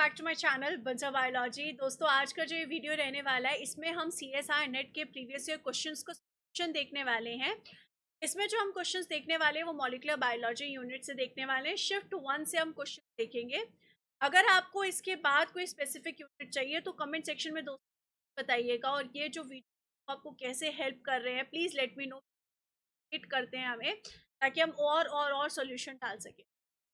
Back to my channel बंजा biology. दोस्तों, आज का जो ये वीडियो रहने वाला है इसमें हम सीएसआई नेट के प्रीवियस ईयर क्वेश्चंस को क्वेश्चन देखने वाले हैं। इसमें जो हम क्वेश्चंस देखने वाले हैं वो मॉलिक्यूलर बायोलॉजी यूनिट से देखने वाले हैं। शिफ्ट 1 से हम क्वेश्चन देखेंगे। अगर आपको इसके बाद कोई स्पेसिफिक यूनिट चाहिए तो कमेंट सेक्शन में दोस्तों बताइएगा, और ये जो वीडियो आपको कैसे हेल्प कर रहे हैं please let me know. Hit करते हैं हमें ताकि हम और सोल्यूशन डाल सकें।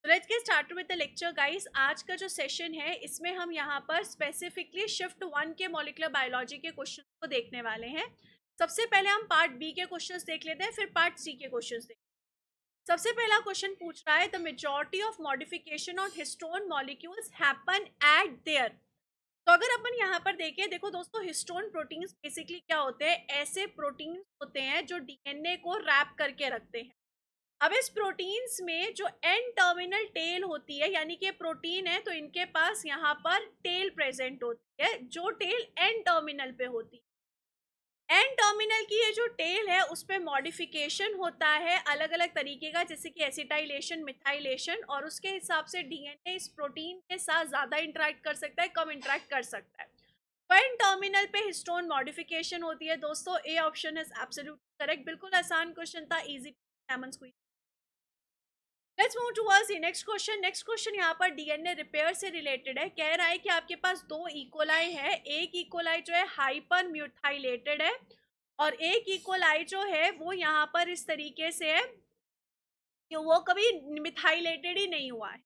तो let's get started with the lecture guys. आज का जो सेशन है इसमें हम यहाँ पर स्पेसिफिकली शिफ्ट 1 के मॉलिक्यूलर बायोलॉजी के क्वेश्चन को देखने वाले हैं। सबसे पहले हम पार्ट बी के क्वेश्चंस देख लेते हैं, फिर पार्ट सी के क्वेश्चंस देख। सबसे पहला क्वेश्चन पूछ रहा है the majority of modification on histone molecules happen at there. तो अगर अपन यहाँ पर देखें, देखो दोस्तों, हिस्टोन प्रोटीन्स बेसिकली क्या होते हैं? ऐसे प्रोटीन्स होते हैं जो डीएनए को रैप करके रखते हैं। अब इस प्रोटीन्स में जो एन टर्मिनल टेल होती है, यानी कि प्रोटीन है तो इनके पास यहाँ पर टेल प्रेजेंट होती है, जो टेल एन टर्मिनल पे होती है। एन टर्मिनल की ये जो टेल है उस पर मॉडिफिकेशन होता है अलग अलग तरीके का, जैसे कि एसिटाइलेशन, मिथाइलेशन, और उसके हिसाब से डीएनए इस प्रोटीन के साथ ज्यादा इंटरेक्ट कर सकता है, कम इंटरेक्ट कर सकता है। तो एन टर्मिनल पे हिस्टोन मॉडिफिकेशन होती है दोस्तों। A option is absolutely correct. बिल्कुल आसान क्वेश्चन था, easy lemon squeeze. Let's move towards the next question. Next question यहाँ पर डीएनए रिपेयर से रिलेटेड है। कह रहा है कि आपके पास दो इकोलाई है। एक इकोलाई जो है हाइपर म्यूथाइलेटेड है और एक इकोलाई जो है वो यहाँ पर इस तरीके से है कि वो कभी मिथाइलेटेड ही नहीं हुआ है।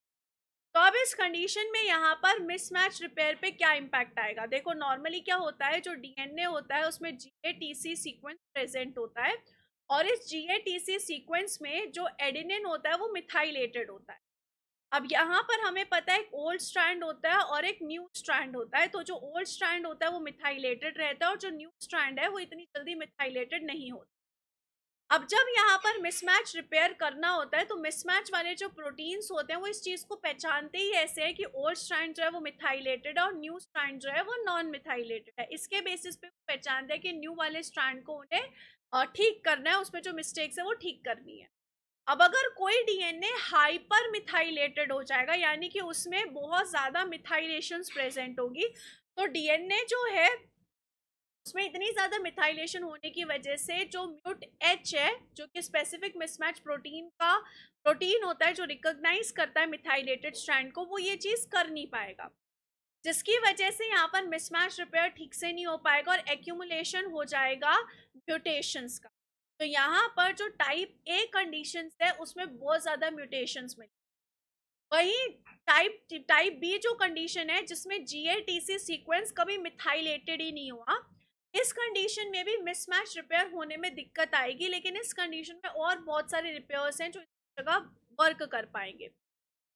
तो अब इस कंडीशन में यहाँ पर मिसमैच रिपेयर पे क्या इम्पैक्ट आएगा? देखो, नॉर्मली क्या होता है, जो डीएनए होता है उसमें जीएटीसी सीक्वेंस प्रेजेंट होता है, और इस जीएटीसी सीक्वेंस में जो एडेनिन होता है वो मिथाइलेटेड होता है। अब यहाँ पर हमें पता है एक ओल्ड स्ट्रैंड होता है और एक न्यू स्ट्रैंड होता है। तो जो ओल्ड स्ट्रैंड होता है वो मिथाइलेटेड रहता है और जो न्यू स्ट्रैंड है वो इतनी जल्दी मिथाइलेटेड नहीं होता। अब जब यहाँ पर मिसमैच रिपेयर करना होता है तो मिसमैच वाले जो प्रोटीन्स होते हैं वो इस चीज को पहचानते ही ऐसे है कि ओल्ड स्ट्रैंड जो है वो मिथाइलेटेड है और न्यू स्ट्रैंड जो है वो नॉन मिथाइलेटेड है। इसके बेसिस पे वो पहचानते हैं कि न्यू वाले स्ट्रैंड को उन्हें ठीक करना है, उसमें जो मिस्टेक्स है वो ठीक करनी है। अब अगर कोई डीएनए हाइपर मिथाइलेटेड हो जाएगा, यानी कि उसमें बहुत ज्यादा मिथाइलेशंस प्रेजेंट होगी, तो डीएनए जो है उसमें इतनी ज्यादा मिथाइलेशन होने की वजह से जो म्यूट एच है, जो कि स्पेसिफिक मिसमैच प्रोटीन का प्रोटीन होता है जो रिकॉग्नाइज करता है मिथाइलेटेड स्ट्रैंड को, वो ये चीज कर नहीं पाएगा, जिसकी वजह से यहाँ पर मिसमैच रिपेयर ठीक से नहीं हो पाएगा और एक्यूमुलेशन हो जाएगा म्यूटेशंस का। तो यहाँ पर जो टाइप ए कंडीशन है उसमें बहुत ज्यादा म्यूटेशंस मिले। वही टाइप बी जो कंडीशन है जिसमें जीएटीसी सीक्वेंस कभी मिथाइलेटेड ही नहीं हुआ, इस कंडीशन में भी मिसमैच रिपेयर होने में दिक्कत आएगी, लेकिन इस कंडीशन में और बहुत सारे रिपेयर्स हैं जो इस जगह वर्क कर पाएंगे।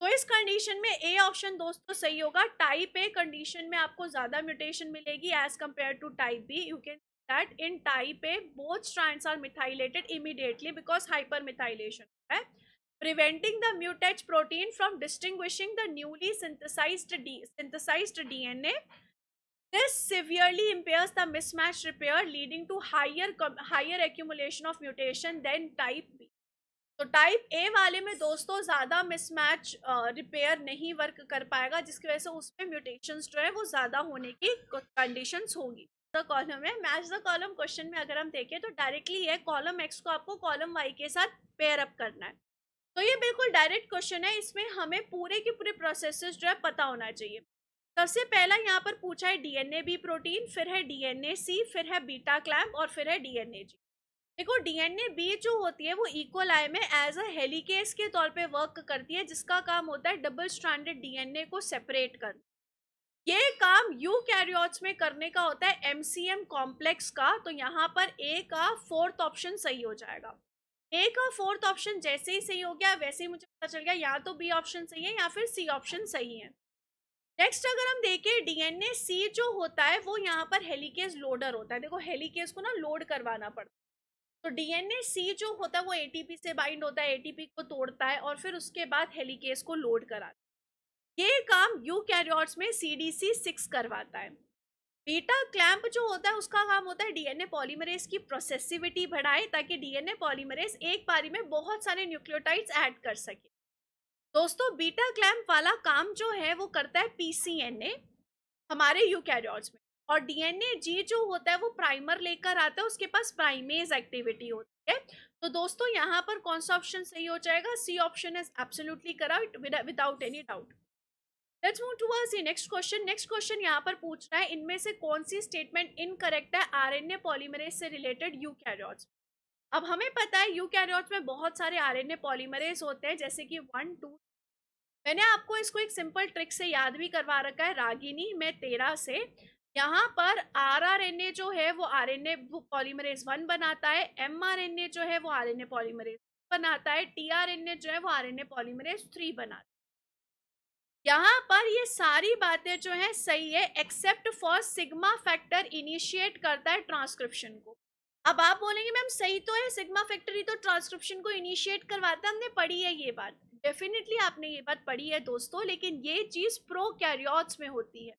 तो इस कंडीशन में ए ऑप्शन दोस्तों सही होगा। टाइप ए कंडीशन में आपको ज्यादा म्यूटेशन मिलेगी as compare to type B. You can that in type A both strands are methylated immediately because hyper methylation है, preventing the mutate protein from distinguishing the newly synthesized DNA. This severely impairs the mismatch repair, leading to higher accumulation of mutation than type B. तो type A वाले में दोस्तों ज्यादा mismatch repair नहीं work कर पाएगा, जिसकी वजह से उसमें म्यूटेशंस जो है वो ज्यादा होने की कंडीशंस होगी। द कॉलम है मैच द कॉलम क्वेश्चन में अगर हम देखें तो डायरेक्टली है कॉलम एक्स को आपको कॉलम वाई के साथ पेयर अप करना है। तो ये बिल्कुल डायरेक्ट क्वेश्चन है, इसमें हमें पूरे के पूरे प्रोसेसेस जो है पता होना चाहिए। सबसे पहला यहाँ पर पूछा है डीएनए बी प्रोटीन, फिर है डीएनए सी, फिर है बीटा क्लैम्प और फिर है डीएनए जी। देखो, डीएनए बी जो होती है वो इकोलाई में एज अ हेलिकेस के तौर पे वर्क करती है, जिसका काम होता है डबल स्ट्रैंडेड डीएनए को सेपरेट करना। ये काम यूकैरियोट्स में करने का होता है एमसीएम कॉम्प्लेक्स का। तो यहाँ पर ए का फोर्थ ऑप्शन सही हो जाएगा। ए का फोर्थ ऑप्शन जैसे ही सही हो गया वैसे ही मुझे पता चल गया या तो बी ऑप्शन सही है या फिर सी ऑप्शन सही है। नेक्स्ट अगर हम देखें डीएनए सी जो होता है वो यहाँ पर हेलिकेज लोडर होता है। देखो, हेलिकेज को ना लोड करवाना पड़ता है। तो डीएनए सी जो होता है वो एटीपी से बाइंड होता है, एटीपी को तोड़ता है और फिर उसके बाद हेलिकेज को लोड कराता है। ये काम यूकैरियोट्स में सीडीसी 6 करवाता है। बीटा क्लैंप जो होता है उसका काम होता है डीएनए पॉलीमरेज की प्रोसेसिविटी बढ़ाए, ताकि डीएनए पॉलीमरेज एक बारी में बहुत सारे न्यूक्लियोटाइड्स ऐड कर सके। दोस्तों बीटा क्लैम्प वाला काम जो है वो करता है पीसीएनए हमारे यूकैरियोट्स में, और डीएनए जी जो होता है वो प्राइमर लेकर आता है, उसके पास प्राइमेज एक्टिविटी होती है। तो दोस्तों यहाँ पर कौन सा ऑप्शन सही हो जाएगा? C option is absolutely correct without any doubt. Let's move towards the next question. Next question यहाँ पर पूछ रहा है इनमें से कौन सी स्टेटमेंट इनकरेक्ट है आरएनए पॉलीमरेज से रिलेटेड यूकैरियोट्स। अब हमें पता है यूकैरियोट्स में बहुत सारे आरएनए पॉलीमरेज होते हैं, जैसे कि 1 2। मैंने आपको इसको एक सिंपल ट्रिक से याद भी करवा रखा है, रागिनी में 13 से। यहाँ पर आरआरएनए जो है वो आरएनए पॉलीमरेज 1 बनाता है, एमआरएनए जो है वो आरएनए पॉलीमरेज बनाता है, टीआरएनए जो है वो आरएनए पॉलीमरेज 3 बनाता है। यहाँ पर ये सारी बातें जो है सही है, except for sigma factor initiate करता है ट्रांसक्रिप्शन को। अब आप बोलेंगे मैम सही तो है, सिग्मा फैक्टर ही तो ट्रांसक्रिप्शन को इनिशिएट करवाता है, हमने पढ़ी है ये बात। डेफिनेटली आपने ये बात पढ़ी है दोस्तों, लेकिन ये चीज प्रोकैरियोट्स में होती है,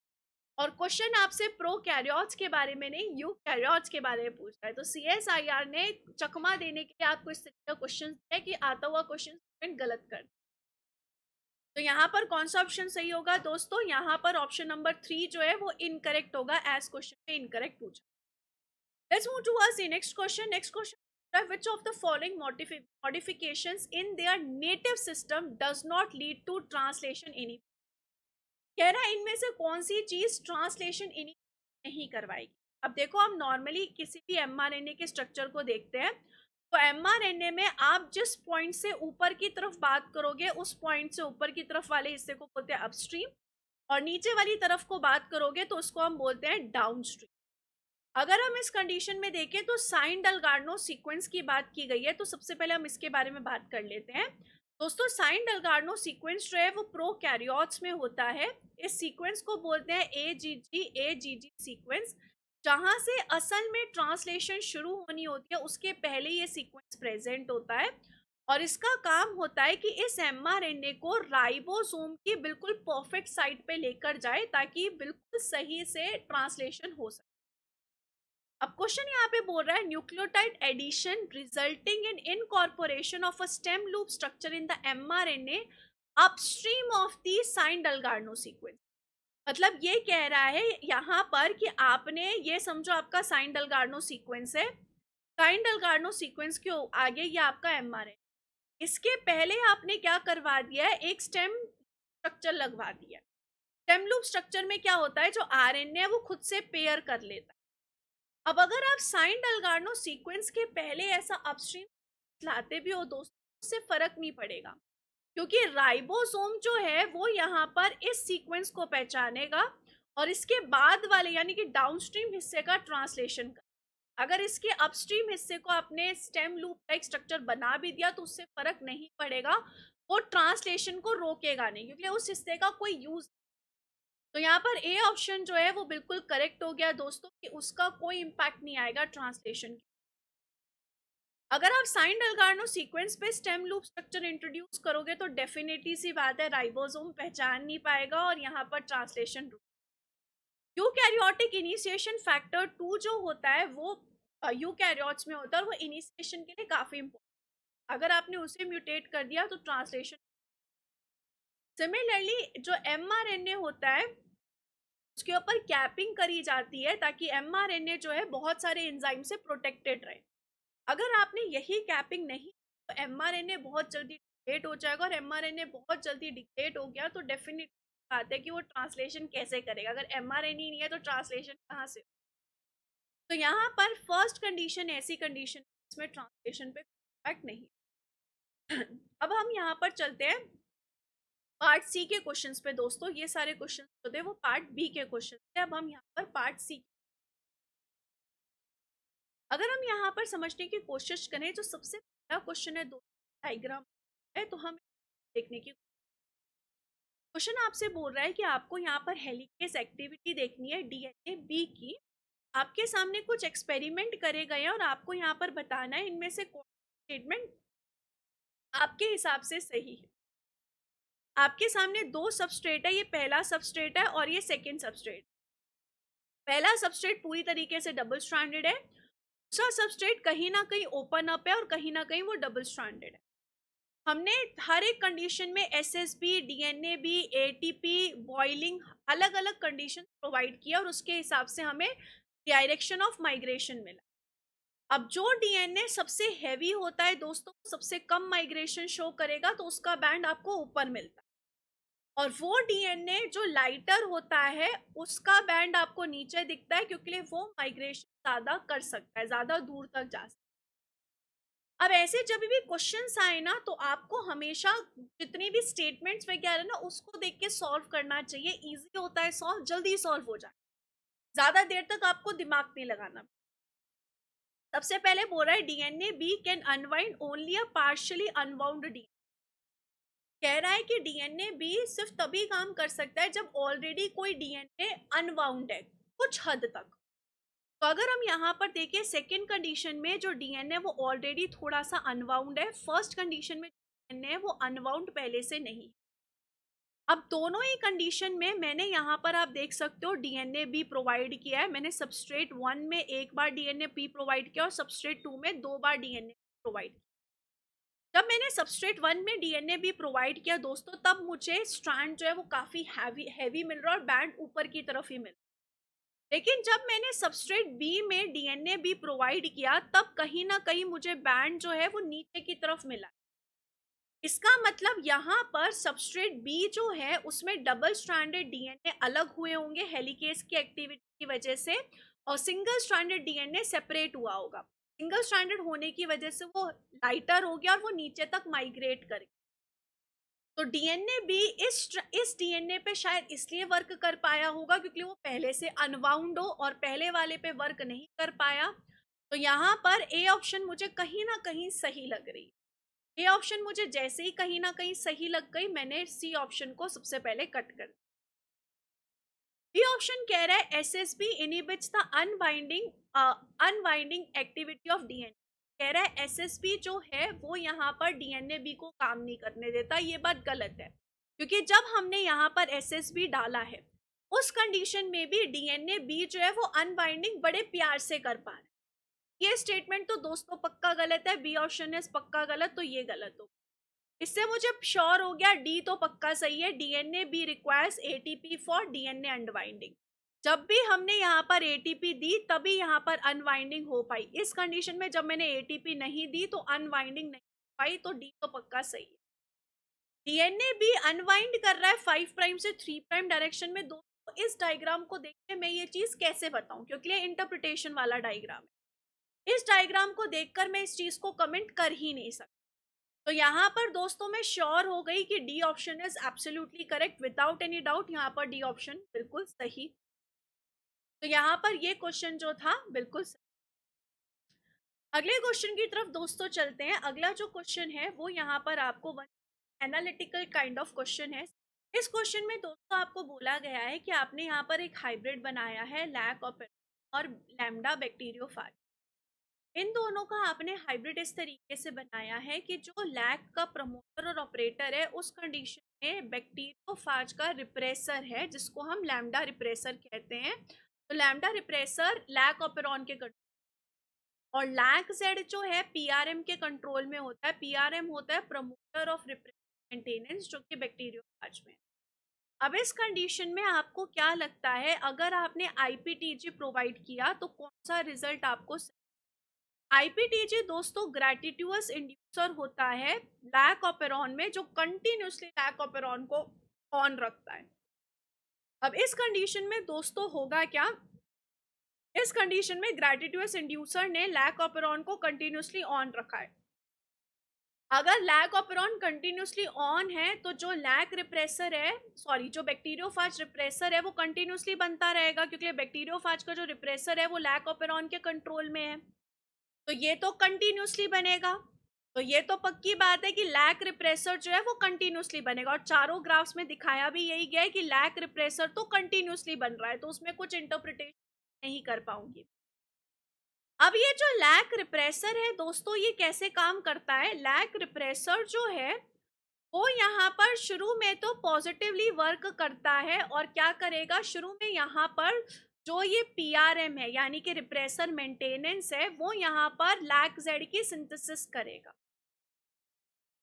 और क्वेश्चन आपसे प्रोकैरियोट्स के बारे में नहीं यूकैरियोट्स के बारे में पूछ रहा है। तो सीएसआईआर ने चकमा देने के लिए आपको इस तरह का क्वेश्चन है कि आता हुआ क्वेश्चन गलत कर। तो यहाँ पर कौन सा ऑप्शन सही होगा दोस्तों? यहाँ पर ऑप्शन नंबर 3 जो है वो इनकरेक्ट होगा, एज क्वेश्चन में इनकरेक्ट पूछा। Let's move towards the next question. Next question, which of the following modifications in their native system does not lead to translation any। कह रहा है इनमें से कौन सी चीज ट्रांसलेशन इनी नहीं करवाएगी। अब देखो हम नॉर्मली किसी भी एमआरएनए के स्ट्रक्चर को देखते हैं, तो एमआरएनए में आप जिस पॉइंट से ऊपर की तरफ बात करोगे उस पॉइंट से ऊपर की तरफ वाले हिस्से को बोलते हैं अपस्ट्रीम, और नीचे वाली तरफ को बात करोगे तो उसको हम बोलते हैं डाउनस्ट्रीम। अगर हम इस कंडीशन में देखें तो साइन डलगार्नो सीक्वेंस की बात की गई है, तो सबसे पहले हम इसके बारे में बात कर लेते हैं। दोस्तों साइन डलगार्नो सीक्वेंस जो है वो प्रोकैरियोट्स में होता है। इस सीक्वेंस को बोलते हैं एजीजी सीक्वेंस। जहां से असल में ट्रांसलेशन शुरू होनी होती है उसके पहले ये सीक्वेंस प्रेजेंट होता है, और इसका काम होता है कि इस एमआरएनए को राइबोसोम की बिल्कुल परफेक्ट साइट पे लेकर जाए ताकि बिल्कुल सही से ट्रांसलेशन हो सके। अब क्वेश्चन यहाँ पे बोल रहा है nucleotide addition resulting in incorporation of a stem loop structure in the mRNA upstream of the Shine Dalgarno sequence. मतलब ये कह रहा है यहाँ पर कि आपने ये समझो आपका साइन डलगार्नो सीक्वेंस है, साइन डलगार्नो सीक्वेंस के आगे ये आपका एमआरएनए, इसके पहले आपने क्या करवा दिया है, एक स्टेम स्ट्रक्चर लगवा दिया। स्टेम लूप स्ट्रक्चर में क्या होता है, जो आरएनए है वो खुद से पेयर कर लेता है। अब अगर आप साइन डलगार्नो सीक्वेंस के पहले ऐसा अपस्ट्रीम लाते भी हो दोस्तों, उससे फर्क नहीं पड़ेगा, क्योंकि राइबोसोम जो है वो यहाँ पर इस सीक्वेंस को पहचानेगा और इसके बाद वाले यानी कि डाउनस्ट्रीम हिस्से का ट्रांसलेशन कर। अगर इसके अपस्ट्रीम हिस्से को आपने स्टेम लूप टाइप स्ट्रक्चर बना भी दिया तो उससे फर्क नहीं पड़ेगा, वो ट्रांसलेशन को रोकेगा नहीं, क्योंकि उस हिस्से का कोई यूज। तो यहाँ पर ए ऑप्शन जो है वो बिल्कुल करेक्ट हो गया दोस्तों, कि उसका कोई इम्पैक्ट नहीं आएगा ट्रांसलेशन। अगर आप साइन डलगार्नो सीक्वेंस पे स्टेम लूप स्ट्रक्चर इंट्रोड्यूस करोगे तो डेफिनेटली सी बात है राइबोसोम पहचान नहीं पाएगा और यहाँ पर ट्रांसलेशन रुक। यूकैरियोटिक इनिशिएशन फैक्टर 2 जो होता है वो यूकैरियोट्स में होता है, और वो इनिशिएशन के लिए काफी इंपॉर्टेंट। अगर आपने उसे म्यूटेट कर दिया तो ट्रांसलेशन। सिमिलरली जो एमआरएनए होता है उसके ऊपर कैपिंग करी जाती है ताकि एमआरएनए जो है बहुत सारे एंजाइम से प्रोटेक्टेड रहे। अगर आपने यही कैपिंग नहीं तो एमआरएनए बहुत जल्दी डिग्रेड हो जाएगा, और एमआरएनए बहुत जल्दी डिग्रेड हो गया तो डेफिनेटली बात है कि वो ट्रांसलेशन कैसे करेगा। अगर एमआरएनए नहीं है तो ट्रांसलेशन कहाँ से? तो यहाँ पर फर्स्ट कंडीशन ऐसी कंडीशन इसमें ट्रांसलेशन पे इम्पैक्ट नहीं। अब हम यहाँ पर चलते हैं पार्ट सी के क्वेश्चंस पे दोस्तों। ये सारे क्वेश्चन जो थे वो पार्ट बी के क्वेश्चन थे, अब हम यहाँ पर पार्ट सी। अगर हम यहाँ पर समझने की कोशिश करें तो सबसे पहला क्वेश्चन है दोस्तों डायग्राम है, तो हम देखने की क्वेश्चन आपसे बोल रहा है कि आपको यहाँ पर हेलिकेज एक्टिविटी देखनी है डीएनए बी की। आपके सामने कुछ एक्सपेरिमेंट करे गए हैं और आपको यहाँ पर बताना है इनमें से कौन स्टेटमेंट आपके हिसाब से सही है। आपके सामने दो सबस्ट्रेट है, ये पहला सबस्ट्रेट है और ये सेकेंड सबस्ट्रेट। पहला सबस्ट्रेट पूरी तरीके से डबल स्ट्रैंडेड है, दूसरा सबस्ट्रेट कहीं ना कहीं ओपन अप है और कहीं ना कहीं वो डबल स्ट्रैंडेड है। हमने हर एक कंडीशन में एसएसबी, डीएनए-बी, एटीपी, बॉइलिंग अलग अलग कंडीशन प्रोवाइड किया और उसके हिसाब से हमें डायरेक्शन ऑफ माइग्रेशन मिला। अब जो डीएनए सबसे हैवी होता है दोस्तों, सबसे कम माइग्रेशन शो करेगा, तो उसका बैंड आपको ऊपर मिलता है। और वो डीएनए जो लाइटर होता है, उसका बैंड आपको नीचे दिखता है, क्योंकि वो माइग्रेशन ज्यादा कर सकता है, ज्यादा दूर तक जा सकता है। अब ऐसे जब भी क्वेश्चंस आए ना, तो आपको हमेशा जितनी भी स्टेटमेंट्स वगैरह ना, उसको देख के सॉल्व करना चाहिए। इजी होता है सॉल्व, जल्दी सॉल्व हो जाए, ज्यादा देर तक आपको दिमाग नहीं लगाना। सबसे पहले बोल रहा है DNA B can unwind only a partially unbound D. कह रहा है कि डीएनए बी सिर्फ तभी काम कर सकता है जब ऑलरेडी कोई डीएनए अनबाउंड है कुछ हद तक। तो अगर हम यहाँ पर देखें सेकेंड कंडीशन में जो डीएनए वो ऑलरेडी थोड़ा सा अनबाउंड है, फर्स्ट कंडीशन में डीएनए वो अनबाउंड पहले से नहीं। अब दोनों ही कंडीशन में मैंने यहाँ पर आप देख सकते हो डीएनए बी प्रोवाइड किया है। मैंने सबस्ट्रेट 1 में एक बार डीएनए बी प्रोवाइड किया और सबस्ट्रेट 2 में 2 बार डीएनए प्रोवाइड किया। जब मैंने सबस्ट्रेट 1 में डीएनए बी प्रोवाइड किया दोस्तों, तब मुझे स्ट्रैंड जो है वो काफी हैवी मिल रहा है और बैंड ऊपर की तरफ ही मिल रहा है। लेकिन जब मैंने सबस्ट्रेट बी में डीएनए बी प्रोवाइड किया, तब कहीं ना कहीं मुझे बैंड जो है वो नीचे की तरफ मिला। इसका मतलब यहाँ पर सबस्ट्रेट बी जो है उसमें डबल स्ट्रैंडेड डीएनए अलग हुए होंगे हेलिकेज की एक्टिविटी की वजह से, और सिंगल स्ट्रैंडेड डीएनए सेपरेट हुआ होगा। सिंगल स्ट्रैंडेड होने की वजह से वो लाइटर हो गया और वो नीचे तक माइग्रेट कर गया। तो डीएनए बी इस डीएनए पे शायद इसलिए वर्क कर पाया होगा क्योंकि वो पहले से अनबाउंड हो और पहले वाले पे वर्क नहीं कर पाया। तो यहाँ पर ए ऑप्शन मुझे कहीं ना कहीं सही लग रही है। ये ऑप्शन मुझे जैसे ही कहीं ना कहीं सही लग गई, मैंने सी ऑप्शन को सबसे पहले कट कर दिया। बी ऑप्शन कह रहा है SSB inhibits the unwinding activity of DNA. कह रहा है एसएसबी जो है वो यहाँ पर डीएनए बी को काम नहीं करने देता। ये बात गलत है, क्योंकि जब हमने यहाँ पर एसएसबी डाला है, उस कंडीशन में भी डीएनए बी जो है वो अनवाइंडिंग बड़े प्यार से कर पा रहा है। ये स्टेटमेंट तो दोस्तों पक्का गलत है। बी ऑप्शन है पक्का गलत, तो ये गलत हो। इससे मुझे श्योर हो गया डी तो पक्का सही है। DNA B requires ATP for DNA unwinding. जब भी हमने यहाँ पर एटीपी दी तभी यहाँ पर अनवाइंडिंग हो पाई। इस कंडीशन में जब मैंने एटीपी नहीं दी तो अनवाइंडिंग नहीं हो पाई, तो डी तो पक्का सही है। डीएनए बी अनवाइंड कर रहा है 5 प्राइम से 3 प्राइम डायरेक्शन में। दोस्तों इस डायग्राम को देख के मैं ये चीज कैसे बताऊं, क्योंकि ये इंटरप्रिटेशन वाला डायग्राम है। इस डायग्राम को देखकर मैं इस चीज को कमेंट कर ही नहीं सकती। तो यहाँ पर दोस्तों मैं श्योर हो गई कि D option is absolutely correct, without any doubt. यहाँ पर डी ऑप्शन बिल्कुल सही। तो यहाँ पर ये क्वेश्चन जो था बिल्कुल सही। अगले क्वेश्चन की तरफ दोस्तों चलते हैं। अगला जो क्वेश्चन है वो यहाँ पर आपको one analytical kind of question है। इस क्वेश्चन में दोस्तों आपको बोला गया है कि आपने यहाँ पर एक हाइब्रिड बनाया है लैक और लैम्डा बैक्टीरियोफाज। इन दोनों का आपने हाइब्रिड इस तरीके से बनाया है कि जो लैक का प्रमोटर और ऑपरेटर है, उस कंडीशन में बैक्टीरियोफाज का रिप्रेसर है, जिसको हम लैम्डा रिप्रेसर कहते हैं। तो लैम्डा रिप्रेसर लैक ऑपेरॉन के कंट्रोल, और लैक जेड जो है पीआरएम के कंट्रोल में होता है। पीआरएम होता है प्रमोटर ऑफ मेंटेनेंस, जो कि बैक्टीरियोफाज में। अब इस कंडीशन में आपको क्या लगता है, अगर आपने आईपीटीजी प्रोवाइड किया तो कौन सा रिजल्ट आपको? आईपीटीजी दोस्तों ग्रेटिट्यूअस इंड्यूसर होता है लैक ऑपेरॉन में, जो कंटिन्यूसली लैक ऑपेरॉन को ऑन रखता है। अब इस कंडीशन में दोस्तों होगा क्या, इस कंडीशन में ग्रेटिट्यूअस इंड्यूसर ने लैक ऑपेरॉन को कंटिन्यूसली ऑन रखा है। अगर लैक ऑपेरॉन कंटिन्यूसली ऑन है तो जो लैक रिप्रेसर है, सॉरी जो बैक्टीरियोफाज रिप्रेसर है, वो कंटिन्यूसली बनता रहेगा, क्योंकि बैक्टीरियोफाज का जो रिप्रेसर है वो लैक ऑपेरॉन के कंट्रोल में है। तो ये तो कंटिन्यूसली बनेगा। तो ये तो पक्की बात है कि लैक रिप्रेसर जो है वो कंटिन्यूसली बनेगा, और चारों ग्राफ्स में दिखाया भी यही गया है कि लैक रिप्रेसर तो कंटिन्यूसली बन रहा है, तो उसमें कुछ इंटरप्रिटेशन नहीं कर पाऊंगी। अब ये जो लैक रिप्रेसर है दोस्तों, ये कैसे काम करता है? लैक रिप्रेसर जो है वो यहाँ पर शुरू में तो पॉजिटिवली वर्क करता है, और क्या करेगा, शुरू में यहाँ पर जो ये पीआरएम है यानी कि रिप्रेसर मेंटेनेंस है, वो यहाँ पर लैक जेड की सिंथेसिस करेगा।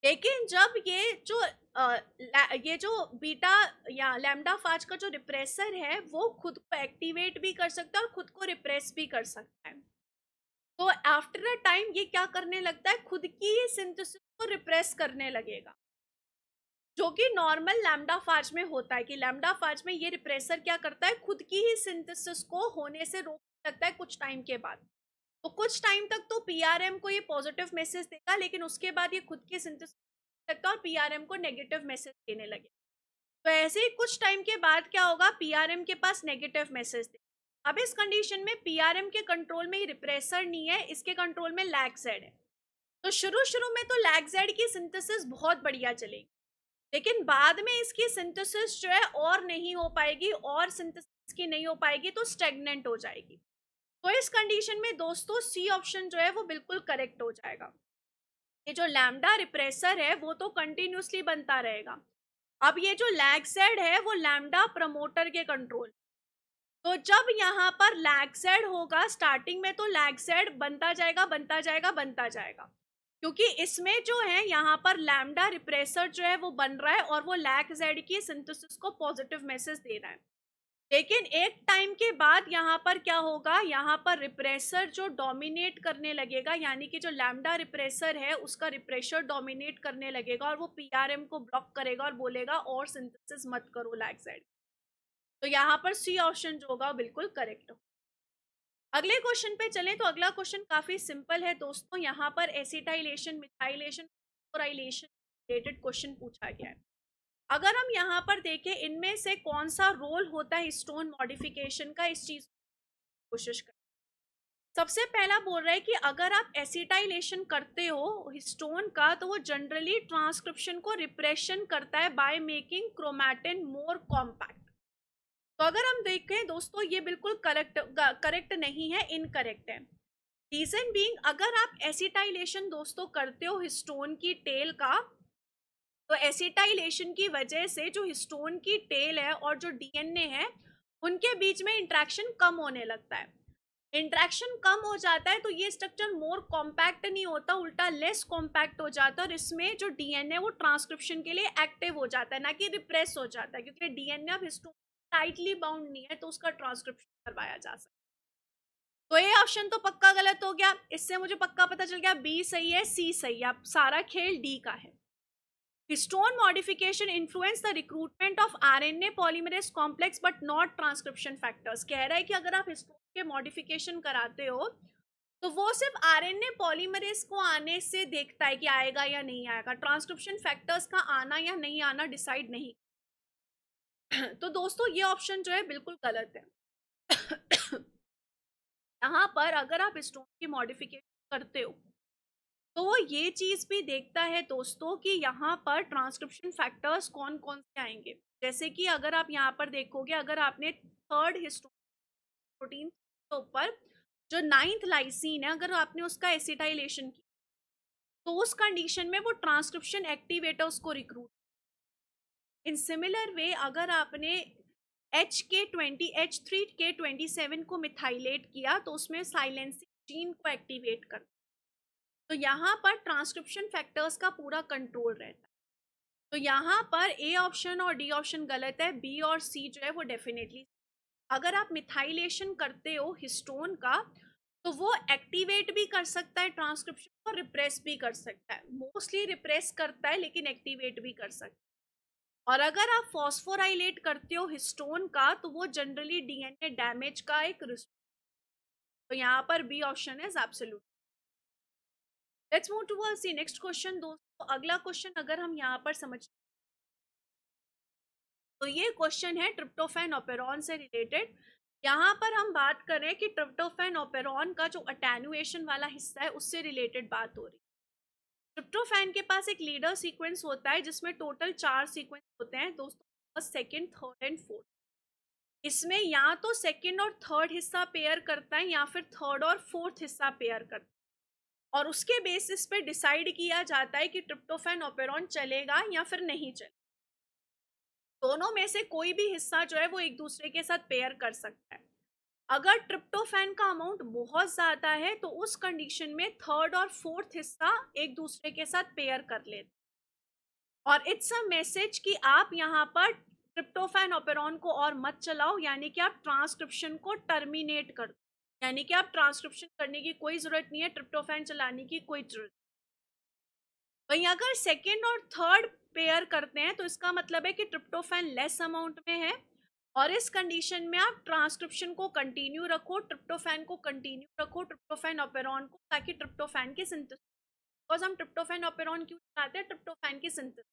लेकिन जब ये जो बीटा या लैम्डा फाज का जो रिप्रेसर है वो खुद को एक्टिवेट भी कर सकता है और खुद को रिप्रेस भी कर सकता है। तो आफ्टर अ टाइम ये क्या करने लगता है, खुद की ही सिंथेसिस को रिप्रेस करने लगेगा, जो कि नॉर्मल लैम्डा फाज में होता है कि लैम्डा फाज में ये रिप्रेसर क्या करता है, खुद की ही सिंथेसिस को होने से रोकने लगता है कुछ टाइम के बाद। तो कुछ टाइम तक तो पीआरएम को ये पॉजिटिव मैसेज देगा, लेकिन उसके बाद ये खुद की सिंथेसिस लगता है और पीआरएम को नेगेटिव मैसेज देने लगे। तो ऐसे ही कुछ टाइम के बाद क्या होगा, पीआरएम के पास नेगेटिव मैसेज दे। अब इस कंडीशन में पीआरएम के कंट्रोल में ही रिप्रेसर नहीं है, इसके कंट्रोल में लैग-जेड है। तो शुरू शुरू में तो लैग-जेड की सिंथेसिस बहुत बढ़िया चलेगी, लेकिन बाद में इसकी सिंथेसिस जो है और नहीं हो पाएगी, और सिंथेसिस की नहीं हो पाएगी तो स्टेगनेंट हो जाएगी। तो इस कंडीशन में दोस्तों सी ऑप्शन जो है वो बिल्कुल करेक्ट हो जाएगा। ये जो लैम्डा रिप्रेसर है वो तो कंटिन्यूसली बनता रहेगा। अब ये जो लैग-जेड है वो लैम्डा प्रमोटर के कंट्रोल। तो जब यहाँ पर लैग-जेड होगा, स्टार्टिंग में तो लैग-जेड बनता जाएगा, बनता जाएगा, बनता जाएगा, क्योंकि इसमें जो है यहाँ पर लैम्डा रिप्रेसर जो है वो बन रहा है और वो लैग-जेड की सिंथेसिस को पॉजिटिव मैसेज दे रहा है। लेकिन एक टाइम के बाद यहाँ पर क्या होगा, यहाँ पर रिप्रेसर जो डोमिनेट करने लगेगा, यानी कि जो लैम्डा रिप्रेसर है उसका रिप्रेसर डोमिनेट करने लगेगा और वो पीआरएम को ब्लॉक करेगा और बोलेगा और सिंथेसिस मत करो लैग-जेड। तो यहाँ पर सी ऑप्शन जो होगा बिल्कुल करेक्ट हो। अगले क्वेश्चन पे चलें तो अगला क्वेश्चन काफी सिंपल है दोस्तों। यहाँ पर एसिटाइलेशन, मिथाइलेशन, फ्लोराइलेशन रिलेटेड क्वेश्चन पूछा गया है। अगर हम यहाँ पर देखें इनमें से कौन सा रोल होता है हिस्टोन मॉडिफिकेशन का, इस चीज कोशिश करें। सबसे पहला बोल रहा है कि अगर आप एसिटाइलेशन करते हो हिस्टोन का तो वो जनरली ट्रांसक्रिप्शन को रिप्रेशन करता है by making chromatin more compact. तो अगर हम देखें दोस्तों ये बिल्कुल करेक्ट नहीं है, इनकरेक्ट है। रीजन बीइंग, अगर आप एसिटाइलेशन दोस्तों करते हो हिस्टोन की टेल का, तो एसिटाइलेशन की वजह से जो हिस्टोन की टेल है और जो डीएनए है उनके बीच में इंटरेक्शन कम होने लगता है। इंटरेक्शन कम हो जाता है तो ये स्ट्रक्चर मोर कॉम्पैक्ट नहीं होता, उल्टा लेस कॉम्पैक्ट हो जाता है और इसमें जो डीएनए वो ट्रांसक्रिप्शन के लिए एक्टिव हो जाता है, ना कि रिप्रेस हो जाता है, क्योंकि डीएनए अब हिस्टोन टाइटली बाउंड नहीं है तो उसका ट्रांसक्रिप्शन करवाया जा सकता है। तो ये ऑप्शन तो पक्का गलत हो गया, इससे मुझे पक्का पता चल गया बी सही है, सी सही है, अब सारा खेल डी का है। Histone modification influence the recruitment of RNA polymerase complex but not transcription factors। कह रहा है कि अगर आप हिस्टोन के मॉडिफिकेशन कराते हो तो वो सिर्फ आरएनए पॉलीमरेज को आने से देखता है कि आएगा या नहीं आएगा, ट्रांसक्रिप्शन फैक्टर्स का आना या नहीं आना डिसाइड नहीं। तो दोस्तों ये ऑप्शन जो है बिल्कुल गलत है। यहाँ पर अगर आप हिस्टोन की मॉडिफिकेशन करते हो तो वो ये चीज भी देखता है दोस्तों कि यहाँ पर ट्रांसक्रिप्शन फैक्टर्स कौन कौन से आएंगे। जैसे कि अगर आप यहाँ पर देखोगे, अगर आपने थर्ड हिस्टोन प्रोटीन के ऊपर जो 9th लाइसीन है अगर आपने उसका एसिटाइलेशन किया तो उस कंडीशन में वो ट्रांसक्रिप्शन एक्टिवेटर्स को रिक्रूट। इन सिमिलर वे अगर आपने H3K27 को मिथाइलेट किया तो उसमें साइलेंसिंग जीन को एक्टिवेट कर, तो यहाँ पर ट्रांसक्रिप्शन फैक्टर्स का पूरा कंट्रोल रहता है। तो यहाँ पर ए ऑप्शन और डी ऑप्शन गलत है, बी और सी जो है वो डेफिनेटली। अगर आप मिथाइलेशन करते हो हिस्टोन का तो वो एक्टिवेट भी कर सकता है ट्रांसक्रिप्शन और रिप्रेस भी कर सकता है, मोस्टली रिप्रेस करता है लेकिन एक्टिवेट भी कर सकता है। और अगर आप फॉस्फोराइलेट करते हो हिस्टोन का तो वो जनरली डीएनए डैमेज का एक रिस्क। तो यहाँ पर B option is absolute. Let's move towards the next question दोस्तों। अगला क्वेश्चन अगर हम यहाँ पर समझ तो ये क्वेश्चन है ट्रिप्टोफैन ऑपेरॉन से रिलेटेड। यहाँ पर हम बात करें कि ट्रिप्टोफैन ऑपेरॉन का जो अटेन्युएशन वाला हिस्सा है उससे रिलेटेड बात हो रही है। ट्रिप्टोफैन के पास एक लीडर सीक्वेंस होता है जिसमें टोटल 4 सीक्वेंस होते हैं दोस्तों, सेकंड, थर्ड एंड फोर्थ। इसमें या तो सेकंड और थर्ड हिस्सा पेयर करता है या फिर थर्ड और फोर्थ हिस्सा पेयर करता है, और उसके बेसिस पे डिसाइड किया जाता है कि ट्रिप्टोफैन ऑपेरॉन चलेगा या फिर नहीं चलेगा। दोनों में से कोई भी हिस्सा जो है वो एक दूसरे के साथ पेयर कर सकता है। अगर ट्रिप्टोफैन का अमाउंट बहुत ज्यादा है तो उस कंडीशन में थर्ड और फोर्थ हिस्सा एक दूसरे के साथ पेयर कर लेते हैं। और इट्स अ मैसेज कि आप यहाँ पर ट्रिप्टोफैन ऑपेरॉन को और मत चलाओ, यानी कि आप ट्रांसक्रिप्शन को टर्मिनेट कर दो, यानी कि आप ट्रांसक्रिप्शन करने की कोई जरूरत नहीं है, ट्रिप्टोफैन चलाने की कोई जरूरत। वहीं अगर सेकेंड और थर्ड पेयर करते हैं तो इसका मतलब है कि ट्रिप्टोफैन लेस अमाउंट में है, और इस कंडीशन में आप ट्रांसक्रिप्शन को कंटिन्यू रखो, ट्रिप्टोफैन को कंटिन्यू रखो, ट्रिप्टोफैन ऑपेरॉन को, ताकि ट्रिप्टोफैन की सिंथेसिस, बिकॉज हम ट्रिप्टोफैन ऑपेरॉन क्यों चाहते हैं, ट्रिप्टोफैन की सिंथेसिस।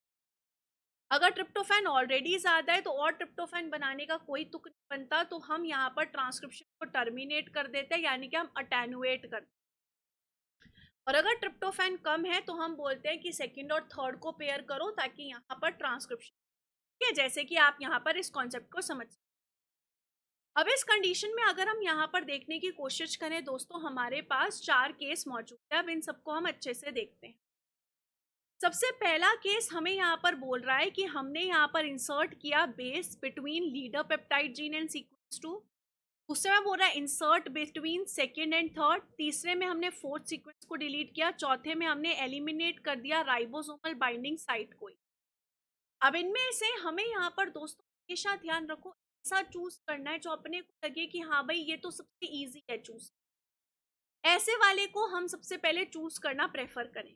अगर ट्रिप्टोफैन ऑलरेडी ज्यादा है तो और ट्रिप्टोफैन बनाने का कोई तुक नहीं बनता, तो हम यहाँ पर ट्रांसक्रिप्शन को टर्मिनेट कर देते हैं, यानी कि हम अटेनुएट करते हैं। और अगर ट्रिप्टोफैन कम है तो हम बोलते हैं कि सेकंड और थर्ड को पेयर करो, ताकि यहाँ पर ट्रांसक्रिप्शन, ठीक है, जैसे कि आप यहाँ पर इस कॉन्सेप्ट को समझ। अब इस कंडीशन में अगर हम यहाँ पर देखने की कोशिश करें दोस्तों, हमारे पास 4 केस मौजूद है। अब इन सबको हम अच्छे से देखते हैं। सबसे पहला केस हमें यहाँ पर बोल रहा है कि हमने यहाँ पर इंसर्ट किया base between leader peptide gene and sequence 2। दूसरे में बोल रहा है insert between second and third. तीसरे में हमने फोर्थ सीक्वेंस को डिलीट किया। चौथे में हमने एलिमिनेट कर दिया राइबोसोमल बाइंडिंग साइट को। अब इनमें से हमें यहाँ पर दोस्तों हमेशा ध्यान रखो, ऐसा चूज करना है जो अपने को लगे कि हाँ भाई ये तो सबसे इजी है चूज, ऐसे वाले को हम सबसे पहले चूज करना प्रेफर करें।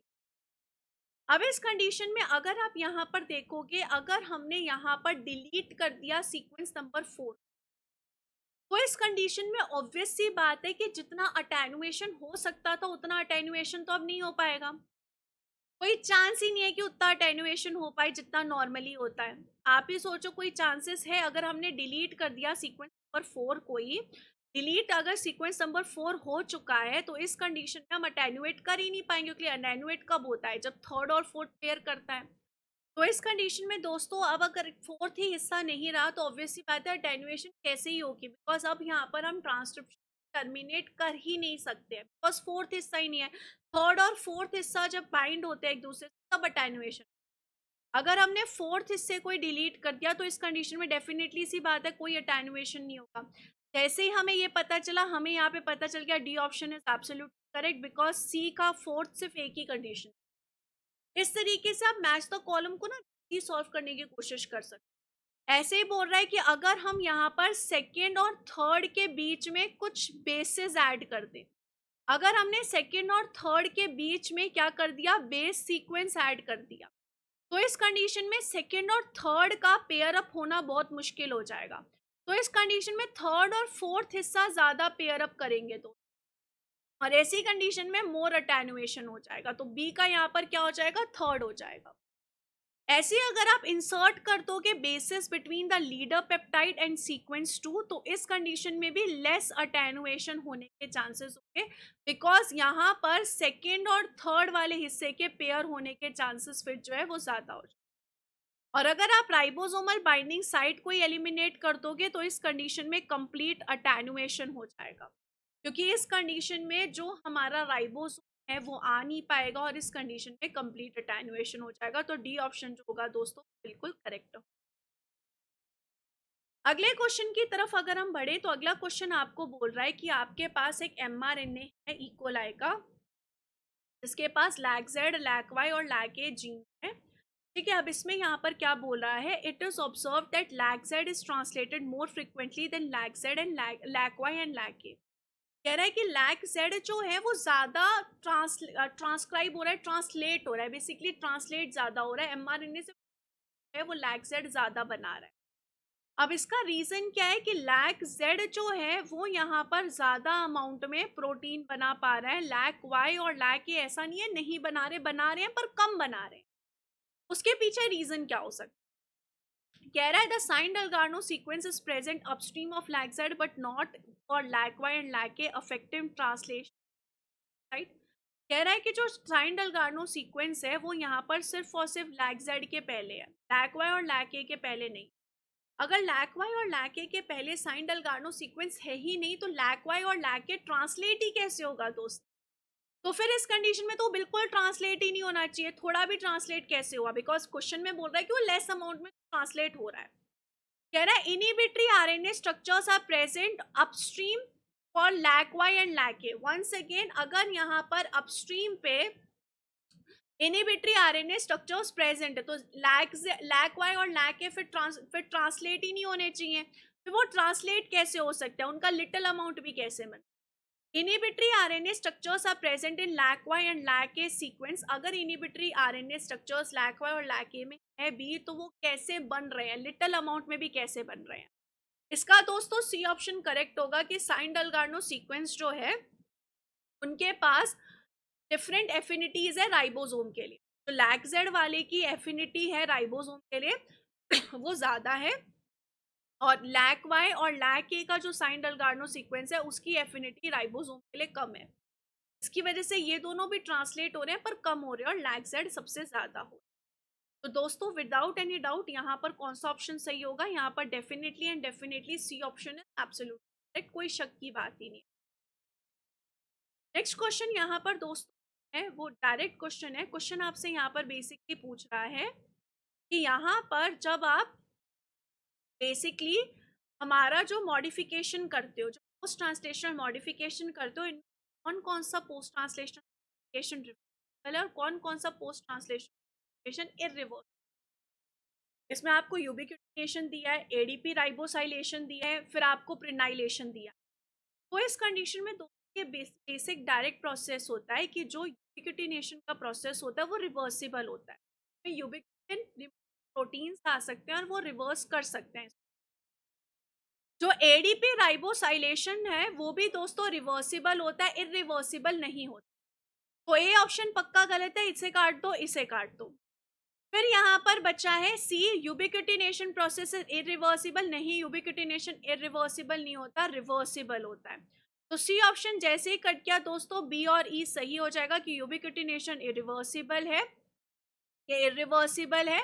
अब इस कंडीशन में अगर आप यहाँ पर देखोगे, अगर हमने यहाँ पर डिलीट कर दिया सीक्वेंस नंबर 4, तो इस कंडीशन में ऑब्वियस सी बात है कि जितना अटेनुएशन हो सकता था उतना अटेनुएशन तो अब नहीं हो पाएगा। कोई चांस ही नहीं है कि उतना अटेनुएशन हो पाए जितना नॉर्मली होता है। आप ही सोचो कोई चांसेस है, अगर हमने डिलीट कर दिया सीक्वेंस नंबर 4 को ही, डिलीट अगर सीक्वेंस नंबर 4 हो चुका है तो इस कंडीशन में हम अटेनुएट कर ही नहीं पाएंगे, क्योंकि अटेनुएट कब होता है, जब थर्ड और फोर्थ पेयर करता है। तो इस कंडीशन में दोस्तों अब अगर फोर्थ ही हिस्सा नहीं रहा तो ऑब्वियसली बात है अटेनुएशन कैसे ही होगी, बिकॉज अब यहाँ पर हम ट्रांसक्रिप्शन टर्मिनेट कर ही नहीं सकते हैं, बिकॉज फोर्थ हिस्सा ही नहीं है। थर्ड और फोर्थ हिस्सा जब बाइंड होते हैं एक दूसरे से तब अटेनुएशन। अगर हमने फोर्थ हिस्से को डिलीट कर दिया तो इस कंडीशन में डेफिनेटली सी बात है कोई अटेनुएशन नहीं होगा। जैसे ही हमें ये पता चला, हमें यहाँ पे पता चल गया D option is absolute correct, because C का फोर्थ सिर्फ एक ही कंडीशन। इस तरीके से आप मैच द कॉलम को ना सॉल्व करने की कोशिश कर सकते। ऐसे ही बोल रहा है कि अगर हम यहाँ पर सेकेंड और थर्ड के बीच में कुछ बेसेस ऐड कर दें, अगर हमने सेकेंड और थर्ड के बीच में क्या कर दिया, बेस सीक्वेंस ऐड कर दिया, तो इस कंडीशन में सेकेंड और थर्ड का पेयर अप होना बहुत मुश्किल हो जाएगा। तो इस कंडीशन में थर्ड और फोर्थ हिस्सा ज्यादा पेयर अप करेंगे तो, और ऐसी कंडीशन में मोर अटेनुएशन हो जाएगा, तो बी का यहाँ पर क्या हो जाएगा, थर्ड हो जाएगा। ऐसे अगर आप इंसर्ट कर दोगे basis between the leader peptide and sequence 2, तो इस कंडीशन में भी लेस अटेनुएशन होने के चांसेस होंगे, बिकॉज यहाँ पर सेकेंड और थर्ड वाले हिस्से के पेयर होने के चांसेस फिर जो है वो ज्यादा हो जाए। और अगर आप राइबोसोमल बाइंडिंग साइट को ही एलिमिनेट कर दोगे तो इस कंडीशन में कंप्लीट अटेनुएशन हो जाएगा, क्योंकि इस कंडीशन में जो हमारा राइबोसोम है वो आ नहीं पाएगा, और इस कंडीशन में कंप्लीट अटेनुएशन हो जाएगा। तो डी ऑप्शन जो होगा दोस्तों बिल्कुल करेक्ट हो। अगले क्वेश्चन की तरफ अगर हम बढ़े तो अगला क्वेश्चन आपको बोल रहा है कि आपके पास एक mRNA है इकोलाई का, जिसके पास लैग-जेड, लैग-वाई और लैग-ए जीन है। ठीक है, अब इसमें यहाँ पर क्या बोल रहा है, it is observe that lac Z is translated more frequently than lac Z and lac Y and lac A. कह रहा है कि लैग-जेड जो है वो ज्यादा ट्रांसक्राइब हो रहा है, ट्रांसलेट हो रहा है, बेसिकली ट्रांसलेट ज्यादा हो रहा है, mRNA से है वो लैग-जेड ज्यादा बना रहा है। अब इसका रीजन क्या है कि लैग-जेड जो है वो यहाँ पर ज्यादा अमाउंट में प्रोटीन बना पा रहा है, लैग-वाई और लैग-ए ऐसा नहीं है नहीं बना रहे हैं पर कम बना रहे हैं। उसके पीछे रीजन क्या हो सकता है? कह रहा है the Shine Dalgarno sequence is present upstream of lac Z but not for lac Y and lac A affective translation, right. कह रहा है कि जो साइन डेल्गार्नो सीक्वेंस है वो यहाँ पर सिर्फ और सिर्फ लैग-जेड के पहले है, लैग-वाई और लैग-ए के पहले नहीं। अगर लैग-वाई और लैग-ए के पहले साइन डेल्गार्नो सीक्वेंस है ही नहीं तो लैग-वाई और लैग-ए ट्रांसलेट ही कैसे होगा दोस्त? तो फिर इस कंडीशन में तो बिल्कुल ट्रांसलेट ही नहीं होना चाहिए, थोड़ा भी ट्रांसलेट कैसे हुआ, बिकॉज क्वेश्चन में बोल रहा है कि वो लेस अमाउंट में ट्रांसलेट हो रहा है। कह रहा है inhibitory RNA structures are present upstream for lac Y and lac A. Once again अगर यहाँ पर अपस्ट्रीम पे इनहिबिटरी आरएनए स्ट्रक्चर्स प्रेजेंट है, तो लैक वाई और लैक ए फिर ट्रांसलेट ही नहीं होने चाहिए, फिर वो ट्रांसलेट कैसे हो सकता है, उनका लिटिल अमाउंट भी कैसे बन। Inhibitory RNA structures are present in lac Y and lac A sequence. अगर inhibitory RNA structures lac Y और लैक ए में है भी, तो वो कैसे बन रहे हैं, लिटिल अमाउंट में भी कैसे बन रहे हैं। इसका दोस्तों सी ऑप्शन करेक्ट होगा कि साइन डलगार्नो सीक्वेंस जो है उनके पास डिफरेंट एफिनिटीज है राइबोसोम के लिए। तो लैक-जेड वाले की एफिनिटी है राइबोसोम के लिए वो ज्यादा है, और लैक वाई और लैक ए का जो साइन डलगार्नो सीक्वेंस है उसकी एफिनिटी राइबोसोम के लिए कम है। इसकी वजह से ये दोनों भी ट्रांसलेट हो रहे हैं पर कम हो रहे हैं, और लैक-जेड सबसे ज्यादा हो। तो दोस्तों विदाउट एनी डाउट यहाँ पर कौन सा ऑप्शन सही होगा, यहाँ पर definitely and definitely C option है एब्सोल्यूट करेक्ट, कोई शक की बात ही नहीं। नेक्स्ट क्वेश्चन यहाँ पर दोस्तों है वो डायरेक्ट क्वेश्चन है। क्वेश्चन आपसे यहाँ पर बेसिकली पूछ रहा है कि यहाँ पर जब आप बेसिकली हमारा जो मॉडिफिकेशन करते हो, जो पोस्ट ट्रांसलेशनल मॉडिफिकेशन करते हो, इन कौन कौन सा पोस्ट ट्रांसलेशनल मॉडिफिकेशन रिवर्सिबल है और कौन कौन सा पोस्ट ट्रांसलेशन इरिवर्सिबल। इसमें आपको यूबिक्विटिनेशन दिया है, एडीपी राइबोसाइलेशन दिया है, फिर आपको प्रिनाइलेशन दिया है। तो इस कंडीशन में दो ये बेसिक डायरेक्ट प्रोसेस होता है कि जो यूबिक्विटिनेशन का प्रोसेस होता है वो रिवर्सिबल होता है। यूबिक्विटिन प्रोटीन्स आ सकते हैं और वो रिवर्स कर सकते हैं। जो एडीपी राइबोसाइलेशन है वो भी दोस्तों रिवर्सिबल होता है, इरिवर्सिबल नहीं होता। तो ए ऑप्शन पक्का गलत है, इसे काट दो, इसे काट दो। फिर यहाँ पर बचा है सी, यूबिक्विटिनेशन प्रोसेस इरिवर्सिबल नहीं, यूबिक्विटिनेशन इरिवर्सिबल नहीं होता, रिवर्सिबल होता है। तो सी ऑप्शन जैसे ही कट गया दोस्तों, बी और ई सही हो जाएगा कि यूबिक्विटिनेशन इरिवर्सिबल है, ये इरिवर्सिबल है,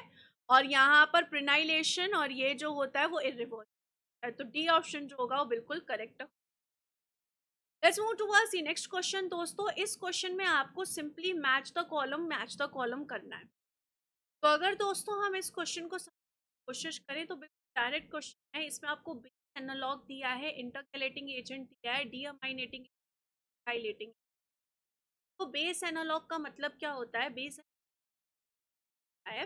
और यहाँ पर प्रिनाइलेशन और ये जो होता है वो इरिवर्सिबल है। तो डी ऑप्शन जो होगा वो बिल्कुल करेक्ट है। Let's move towards the next question दोस्तों। इस क्वेश्चन में आपको सिंपली मैच द कॉलम करना है। तो अगर दोस्तों हम इस क्वेश्चन को कोशिश करें तो बिल्कुल डायरेक्ट क्वेश्चन है। इसमें आपको बेस एनालॉग दिया है, इंटरकैलेटिंग एजेंट दिया है, डीअमाइनेटिंग हाइलाइटिंग। तो बेस एनालॉग का मतलब क्या होता है, बेस है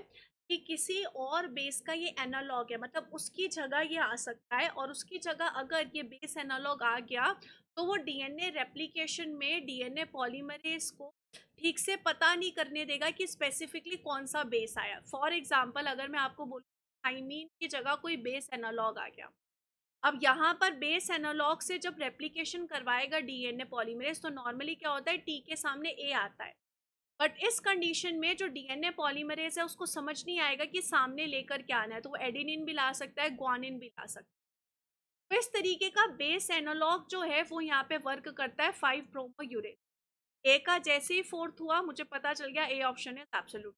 कि किसी और बेस का ये एनालॉग है, मतलब उसकी जगह ये आ सकता है, और उसकी जगह अगर ये बेस एनालॉग आ गया तो वो डीएनए रेप्लिकेशन में डीएनए पॉलीमरेज को ठीक से पता नहीं करने देगा कि स्पेसिफिकली कौन सा बेस आया। फॉर एग्जांपल अगर मैं आपको बोलूँ थाइमीन की जगह कोई बेस एनालॉग आ गया, अब यहाँ पर बेस एनालॉग से जब रेप्लिकेशन करवाएगा डीएनए पॉलीमरेज तो नॉर्मली क्या होता है, टी के सामने ए आता है। बट इस कंडीशन में जो डीएनए पॉलीमरेज है उसको समझ नहीं आएगा कि सामने लेकर क्या आना है, तो वो एडेनिन भी ला सकता है, ग्वानिन भी ला सकता है। तो इस तरीके का बेस एनालॉग जो है वो यहाँ पे वर्क करता है 5 प्रोमोयूरेट। ए का जैसे ही फोर्थ हुआ मुझे पता चल गया A option is absolute.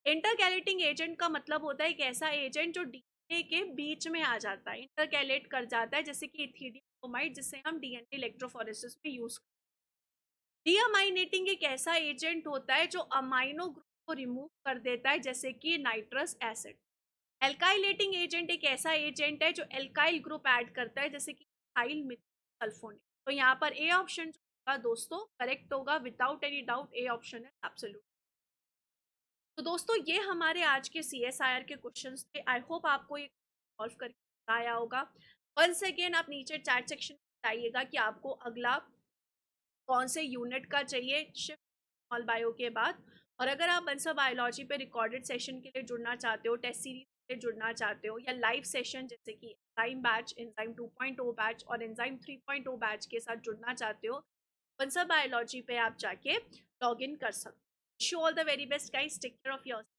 Intercalating agent का मतलब होता है एक ऐसा एजेंट जो डीएनए के बीच में आ जाता है, इंटरकैलेट कर जाता है, जैसे कि इथिडियम ब्रोमाइड जिसे हम डीएनए इलेक्ट्रोफोरेसिस में यूज करते हैं। डीअमाइनेटिंग एक ऐसा एजेंट होता है जो अमाइनो ग्रुप को रिमूव कर देता है, जैसे कि नाइट्रस एसिड। एल्काइलेटिंग एजेंट एक ऐसा एजेंट है जो एल्काइल ग्रुप ऐड करता है, जैसे कि इथाइल मिथाइल सल्फोनेट। तो यहाँ पर ए ऑप्शन जो होगा दोस्तों करेक्ट होगा, without any doubt A option है एब्सोल्यूट। तो दोस्तों ये हमारे आज के CSIR के क्वेश्चंस थे। आई होप आपको ये सॉल्व करके आया होगा। वंस अगेन आप नीचे चैट सेक्शन में बताइएगा कि आपको अगला कौन से यूनिट का चाहिए शिफ्ट स्मॉल बायो के बाद। और अगर आप बंसल बायोलॉजी पे रिकॉर्डेड सेशन के लिए जुड़ना चाहते हो, टेस्ट सीरीज के लिए जुड़ना चाहते हो, या लाइव सेशन जैसे कि एंजाइम बैच, एंजाइम 2.0 बैच और एंजाइम 3.0 बैच के साथ जुड़ना चाहते हो, बंसल बायोलॉजी पे आप जाके लॉग इन कर सकते हो। Wish you all the very best guys, take care of yourself.